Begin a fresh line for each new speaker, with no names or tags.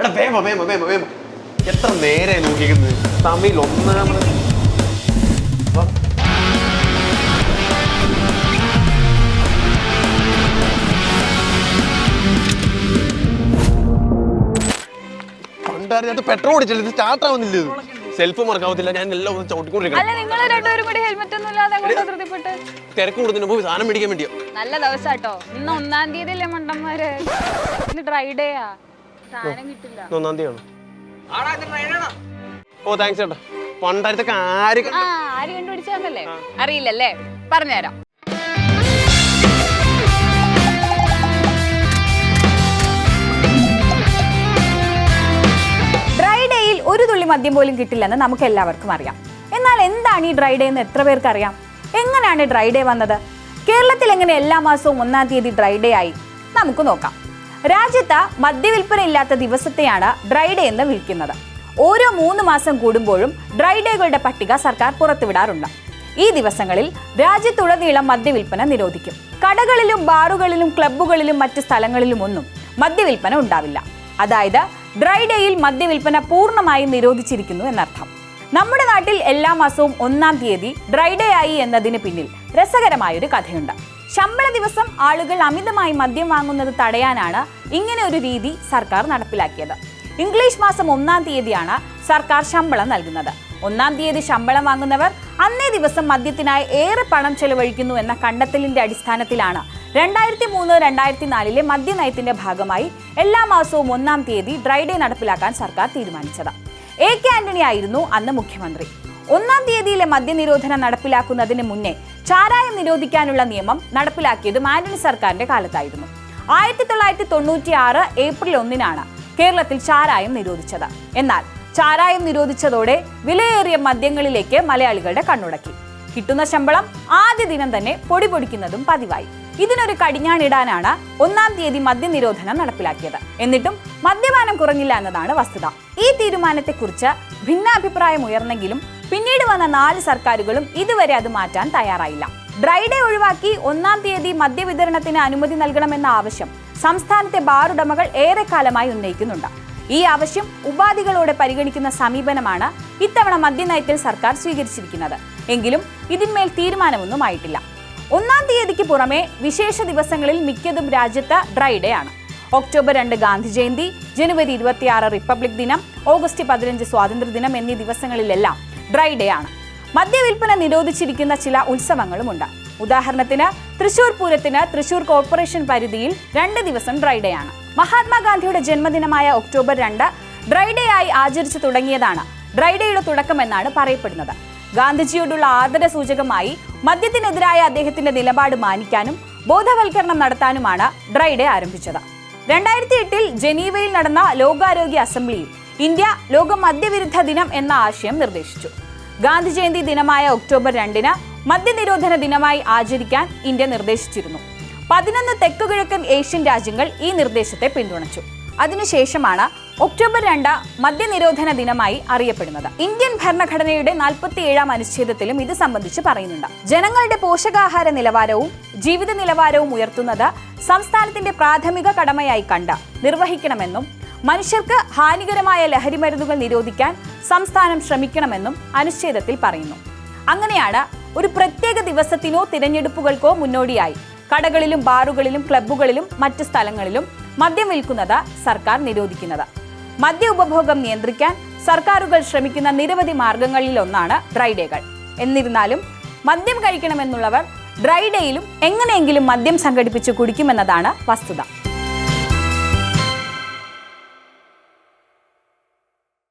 എടാ വേമ വേമ വേമ വേമ എത്ര നേരെ നോക്കിക്കുന്നത് തമിഴ് ഒന്നാമത് പണ്ടായിരുന്നു പെട്രോൾ അടിച്ചില്ല സ്റ്റാർട്ട് ആവുന്നില്ല സെൽഫ് മറക്കാവത്തില്ല ഞാൻ എല്ലാം തിരക്ക് കൂടുതൽ പോയി സാധനം മേടിക്കാൻ വേണ്ടിയോ
നല്ല ദിവസാട്ടോ ഇന്ന് 1-ാം തീയതി അല്ലേ മണ്ടന്മാര് ഇന്ന് ഡ്രൈ ഡേയാ സാധനം കിട്ടില്ല
1-ാം തീയതി ആണോ ഓ താങ്ക്സ് ചേട്ടാ പണ്ടായിരത്തൊക്കെ ആര്
കണ്ടുപിടിച്ചാന്നല്ലേ അറിയില്ലല്ലേ പറഞ്ഞുതരാം ഡ്രൈ ഡേയിൽ ഒരു തുള്ളി മദ്യം പോലും കിട്ടില്ലെന്ന് നമുക്ക് എല്ലാവർക്കും അറിയാം. എന്നാൽ എന്താണ് ഈ ഡ്രൈ ഡേ എന്ന് എത്ര പേർക്ക് അറിയാം? എങ്ങനെയാണ് ഡ്രൈ ഡേ വന്നത്? കേരളത്തിൽ എങ്ങനെ എല്ലാ മാസവും 1-ാം തീയതി ഡ്രൈ ഡേ ആയി? നമുക്ക് നോക്കാം. രാജ്യത്ത് മദ്യവിൽപ്പന ഇല്ലാത്ത ദിവസത്തെയാണ് ഡ്രൈ ഡേ എന്ന് വിളിക്കുന്നത്. ഓരോ 3 മാസം കൂടുമ്പോഴും ഡ്രൈ ഡേകളുടെ പട്ടിക സർക്കാർ പുറത്തുവിടാറുണ്ട്. ഈ ദിവസങ്ങളിൽ രാജ്യത്തുടനീളം മദ്യവിൽപ്പന നിരോധിക്കും. കടകളിലും ബാറുകളിലും ക്ലബ്ബുകളിലും മറ്റ് സ്ഥലങ്ങളിലും ഒന്നും മദ്യവിൽപ്പന ഉണ്ടാവില്ല. അതായത് ഡ്രൈ ഡേയിൽ മദ്യവിൽപ്പന പൂർണ്ണമായും നിരോധിച്ചിരിക്കുന്നു എന്നർത്ഥം. നമ്മുടെ നാട്ടിൽ എല്ലാ മാസവും 1-ാം തീയതി ഡ്രൈ ഡേ ആയി എന്നതിന് പിന്നിൽ രസകരമായൊരു കഥയുണ്ട്. ശമ്പള ദിവസം ആളുകൾ അമിതമായി മദ്യം വാങ്ങുന്നത് തടയാനാണ് ഇങ്ങനെ ഒരു രീതി സർക്കാർ നടപ്പിലാക്കിയത്. ഇംഗ്ലീഷ് മാസം 1-ാം തീയതിയാണ് സർക്കാർ ശമ്പളം നൽകുന്നത്. 1-ാം തീയതി ശമ്പളം വാങ്ങുന്നവർ അന്നേ ദിവസം മദ്യത്തിനായി ഏറെ പണം ചെലവഴിക്കുന്നു എന്ന കണ്ടെത്തലിന്റെ അടിസ്ഥാനത്തിലാണ് 2003-2004 മദ്യനയത്തിന്റെ ഭാഗമായി എല്ലാ മാസവും 1-ാം തീയതി ഡ്രൈ ഡേ നടപ്പിലാക്കാൻ സർക്കാർ തീരുമാനിച്ചത്. A.K. ആന്റണി ആയിരുന്നു അന്ന് മുഖ്യമന്ത്രി. 1-ാം തീയതിയിലെ മദ്യനിരോധനം നടപ്പിലാക്കുന്നതിന് മുന്നേ ചാരായം നിരോധിക്കാനുള്ള നിയമം നടപ്പിലാക്കിയതും ആന്റണി സർക്കാരിന്റെ കാലത്തായിരുന്നു. 1996 ഏപ്രിൽ 1-നാണ് കേരളത്തിൽ ചാരായം നിരോധിച്ചത്. എന്നാൽ ചാരായം നിരോധിച്ചതോടെ വിലയേറിയ മദ്യങ്ങളിലേക്ക് മലയാളികളുടെ കണ്ണുടക്കി. കിട്ടുന്ന ശമ്പളം ആദ്യ ദിനം തന്നെ പൊടിപൊടിക്കുന്നതും പതിവായി. ഇതിനൊരു കടിഞ്ഞാണിടാനാണ് 1-ാം തീയതി മദ്യനിരോധനം നടപ്പിലാക്കിയത്. എന്നിട്ടും മദ്യപാനം കുറഞ്ഞില്ല എന്നതാണ് വസ്തുത. ഈ തീരുമാനത്തെക്കുറിച്ച് ഭിന്നാഭിപ്രായം ഉയർന്നെങ്കിലും പിന്നീട് വന്ന 4 സർക്കാരുകളും ഇതുവരെ അത് മാറ്റാൻ തയ്യാറായില്ല. ഡ്രൈ ഡേ ഒഴിവാക്കി 1-ാം തീയതി മദ്യവിതരണത്തിന് അനുമതി നൽകണമെന്ന ആവശ്യം സംസ്ഥാനത്തെ ബാറുടമകൾ ഏറെക്കാലമായി ഉന്നയിക്കുന്നുണ്ട്. ഈ ആവശ്യം ഉപാധികളോടെ പരിഗണിക്കുന്ന സമീപനമാണ് ഇത്തവണ മദ്യനയത്തിൽ സർക്കാർ സ്വീകരിച്ചിരിക്കുന്നത്. എങ്കിലും ഇതിന്മേൽ തീരുമാനമൊന്നും ആയിട്ടില്ല. 1-ാം തീയതിക്ക് പുറമെ വിശേഷ ദിവസങ്ങളിൽ മിക്കതും രാജ്യത്ത് ഡ്രൈ ഡേ ആണ്. ഒക്ടോബർ 2 ഗാന്ധി ജയന്തി, ജനുവരി 26 റിപ്പബ്ലിക് ദിനം, ഓഗസ്റ്റ് 15 സ്വാതന്ത്ര്യദിനം എന്നീ ദിവസങ്ങളിലെല്ലാം ഡ്രൈ ഡേ ആണ്. മദ്യവിൽപ്പന നിരോധിച്ചിരിക്കുന്ന ചില ഉത്സവങ്ങളുമുണ്ട്. ഉദാഹരണത്തിന് തൃശൂർ പൂരത്തിന് തൃശൂർ കോർപ്പറേഷൻ പരിധിയിൽ 2 ദിവസം ഡ്രൈ ഡേ ആണ്. മഹാത്മാഗാന്ധിയുടെ ജന്മദിനമായ ഒക്ടോബർ 2 ഡ്രൈ ഡേ ആയി ആചരിച്ചു തുടങ്ങിയതാണ് ഡ്രൈ ഡേയുടെ തുടക്കമെന്നാണ് പറയപ്പെടുന്നത്. ഗാന്ധിജിയോടുള്ള ആദര സൂചകമായി മദ്യത്തിനെതിരായ അദ്ദേഹത്തിന്റെ നിലപാട് മാനിക്കാനും ബോധവൽക്കരണം നടത്താനുമാണ് ഡ്രൈ ഡേ ആരംഭിച്ചത്. 2008 ജനീവയിൽ നടന്ന ലോകാരോഗ്യ അസംബ്ലിയിൽ ഇന്ത്യ ലോക മദ്യവിരുദ്ധ ദിനം എന്ന ആശയം നിർദ്ദേശിച്ചു. ഗാന്ധി ജയന്തി ദിനമായ ഒക്ടോബർ 2 മദ്യനിരോധന ദിനമായി ആചരിക്കാൻ ഇന്ത്യ നിർദ്ദേശിച്ചിരുന്നു. 11 തെക്കുകിഴക്കൻ ഏഷ്യൻ രാജ്യങ്ങൾ ഈ നിർദ്ദേശത്തെ പിന്തുണച്ചു. അതിനുശേഷമാണ് ഒക്ടോബർ 2 മദ്യനിരോധന ദിനമായി അറിയപ്പെടുന്നത്. ഇന്ത്യൻ ഭരണഘടനയുടെ 47-ാം അനുച്ഛേദത്തിലും ഇത് സംബന്ധിച്ച് പറയുന്നുണ്ട്. ജനങ്ങളുടെ പോഷകാഹാര നിലവാരവും ജീവിത നിലവാരവും ഉയർത്തുന്നത് സംസ്ഥാനത്തിന്റെ പ്രാഥമിക കടമയായി കണ്ട് നിർവഹിക്കണമെന്നും മനുഷ്യർക്ക് ഹാനികരമായ ലഹരിമരുന്നുകൾ നിരോധിക്കാൻ സംസ്ഥാനം ശ്രമിക്കണമെന്നും അനുച്ഛേദത്തിൽ പറയുന്നു. അങ്ങനെയാണ് ഒരു പ്രത്യേക ദിവസത്തിനോ തിരഞ്ഞെടുപ്പുകൾക്കോ മുന്നോടിയായി കടകളിലും ബാറുകളിലും ക്ലബ്ബുകളിലും മറ്റു സ്ഥലങ്ങളിലും മദ്യം വിൽക്കുന്നത് സർക്കാർ നിരോധിക്കുന്നത്. മദ്യ ഉപഭോഗം നിയന്ത്രിക്കാൻ സർക്കാരുകൾ ശ്രമിക്കുന്ന നിരവധി മാർഗങ്ങളിലൊന്നാണ് ഡ്രൈ ഡേകൾ. എന്നിരുന്നാലും മദ്യം കഴിക്കണമെന്നുള്ളവർ ഡ്രൈ ഡേയിലും എങ്ങനെയെങ്കിലും മദ്യം സംഘടിപ്പിച്ച് കുടിക്കുമെന്നതാണ് വസ്തുത.